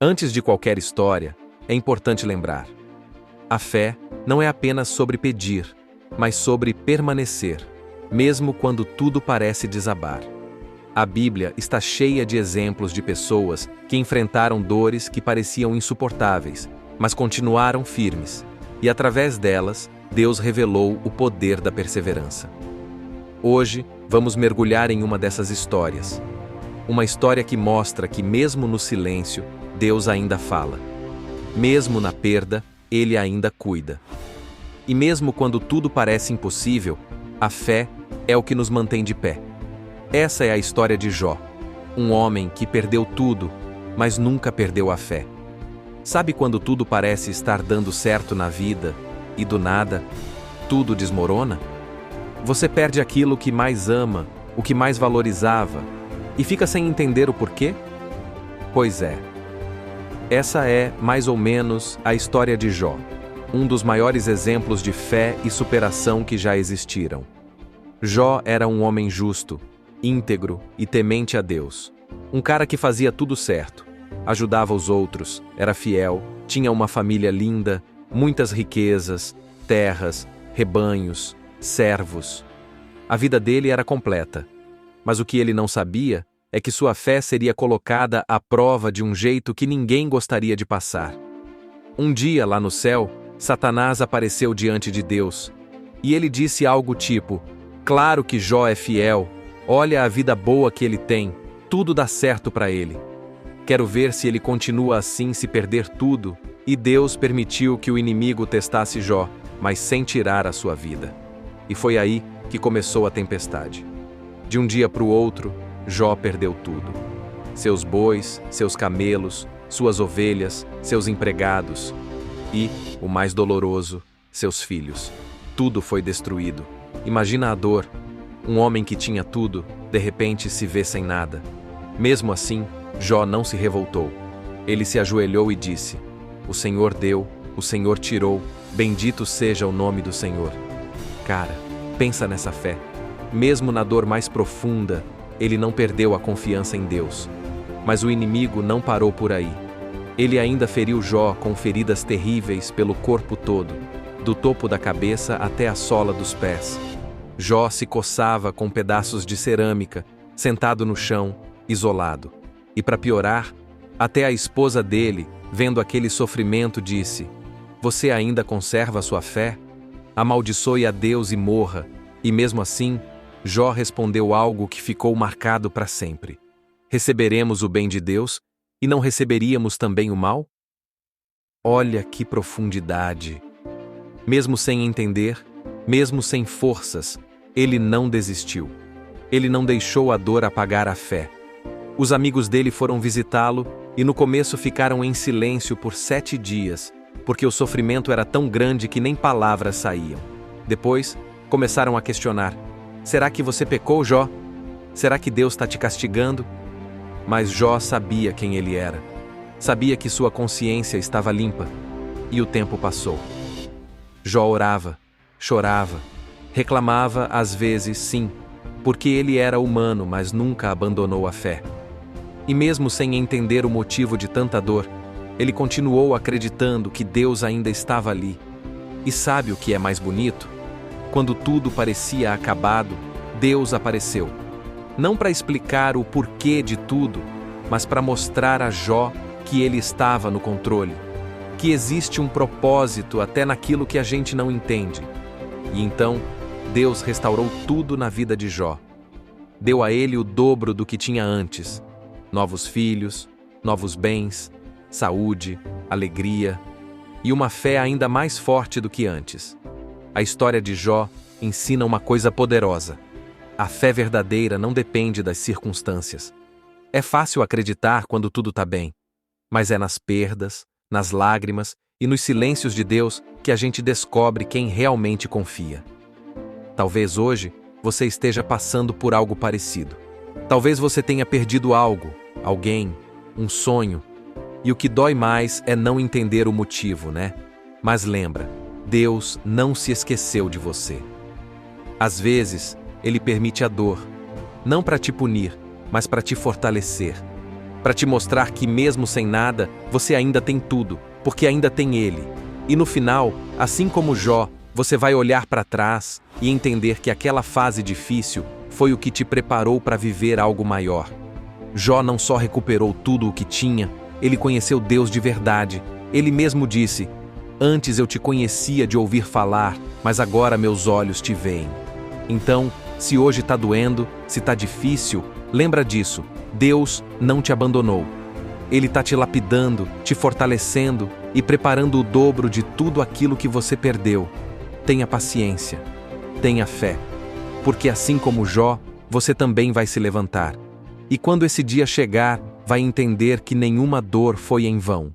Antes de qualquer história, é importante lembrar: a fé não é apenas sobre pedir, mas sobre permanecer, mesmo quando tudo parece desabar. A Bíblia está cheia de exemplos de pessoas que enfrentaram dores que pareciam insuportáveis, mas continuaram firmes, e através delas, Deus revelou o poder da perseverança. Hoje, vamos mergulhar em uma dessas histórias. Uma história que mostra que, mesmo no silêncio, Deus ainda fala. Mesmo na perda, Ele ainda cuida. E mesmo quando tudo parece impossível, a fé é o que nos mantém de pé. Essa é a história de Jó, um homem que perdeu tudo, mas nunca perdeu a fé. Sabe quando tudo parece estar dando certo na vida e do nada, tudo desmorona? Você perde aquilo que mais ama, o que mais valorizava, e fica sem entender o porquê? Pois é. Essa é, mais ou menos, a história de Jó, um dos maiores exemplos de fé e superação que já existiram. Jó era um homem justo, íntegro e temente a Deus. Um cara que fazia tudo certo, ajudava os outros, era fiel, tinha uma família linda, muitas riquezas, terras, rebanhos, servos. A vida dele era completa. Mas o que ele não sabia é que sua fé seria colocada à prova de um jeito que ninguém gostaria de passar. Um dia, lá no céu, Satanás apareceu diante de Deus, e ele disse algo tipo: "Claro que Jó é fiel, olha a vida boa que ele tem, tudo dá certo para ele. Quero ver se ele continua assim se perder tudo." E Deus permitiu que o inimigo testasse Jó, mas sem tirar a sua vida. E foi aí que começou a tempestade. De um dia para o outro, Jó perdeu tudo. Seus bois, seus camelos, suas ovelhas, seus empregados e, o mais doloroso, seus filhos. Tudo foi destruído. Imagina a dor. Um homem que tinha tudo, de repente se vê sem nada. Mesmo assim, Jó não se revoltou. Ele se ajoelhou e disse: "O Senhor deu, o Senhor tirou, bendito seja o nome do Senhor." Cara, pensa nessa fé. Mesmo na dor mais profunda, ele não perdeu a confiança em Deus. Mas o inimigo não parou por aí. Ele ainda feriu Jó com feridas terríveis pelo corpo todo, do topo da cabeça até a sola dos pés. Jó se coçava com pedaços de cerâmica, sentado no chão, isolado. E para piorar, até a esposa dele, vendo aquele sofrimento, disse: "Você ainda conserva sua fé? Amaldiçoe a Deus e morra." E mesmo assim, Jó respondeu algo que ficou marcado para sempre: "Receberemos o bem de Deus e não receberíamos também o mal?" Olha que profundidade! Mesmo sem entender, mesmo sem forças, ele não desistiu. Ele não deixou a dor apagar a fé. Os amigos dele foram visitá-lo e no começo ficaram em silêncio por 7 dias, porque o sofrimento era tão grande que nem palavras saíam. Depois, começaram a questionar: "Será que você pecou, Jó? Será que Deus está te castigando?" Mas Jó sabia quem ele era. Sabia que sua consciência estava limpa. E o tempo passou. Jó orava, chorava, reclamava às vezes, sim, porque ele era humano, mas nunca abandonou a fé. E mesmo sem entender o motivo de tanta dor, ele continuou acreditando que Deus ainda estava ali. E sabe o que é mais bonito? Quando tudo parecia acabado, Deus apareceu. Não para explicar o porquê de tudo, mas para mostrar a Jó que ele estava no controle, que existe um propósito até naquilo que a gente não entende. E então, Deus restaurou tudo na vida de Jó. Deu a ele o dobro do que tinha antes: novos filhos, novos bens, saúde, alegria e uma fé ainda mais forte do que antes. A história de Jó ensina uma coisa poderosa: a fé verdadeira não depende das circunstâncias. É fácil acreditar quando tudo está bem, mas é nas perdas, nas lágrimas e nos silêncios de Deus que a gente descobre quem realmente confia. Talvez hoje você esteja passando por algo parecido. Talvez você tenha perdido algo, alguém, um sonho. E o que dói mais é não entender o motivo, né? Mas lembra, Deus não se esqueceu de você. Às vezes, Ele permite a dor, não para te punir, mas para te fortalecer, para te mostrar que mesmo sem nada, você ainda tem tudo, porque ainda tem Ele. E no final, assim como Jó, você vai olhar para trás e entender que aquela fase difícil foi o que te preparou para viver algo maior. Jó não só recuperou tudo o que tinha, ele conheceu Deus de verdade. Ele mesmo disse: "Antes eu te conhecia de ouvir falar, mas agora meus olhos te veem." Então, se hoje está doendo, se está difícil, lembra disso. Deus não te abandonou. Ele está te lapidando, te fortalecendo e preparando o dobro de tudo aquilo que você perdeu. Tenha paciência, tenha fé, porque assim como Jó, você também vai se levantar. E quando esse dia chegar, vai entender que nenhuma dor foi em vão.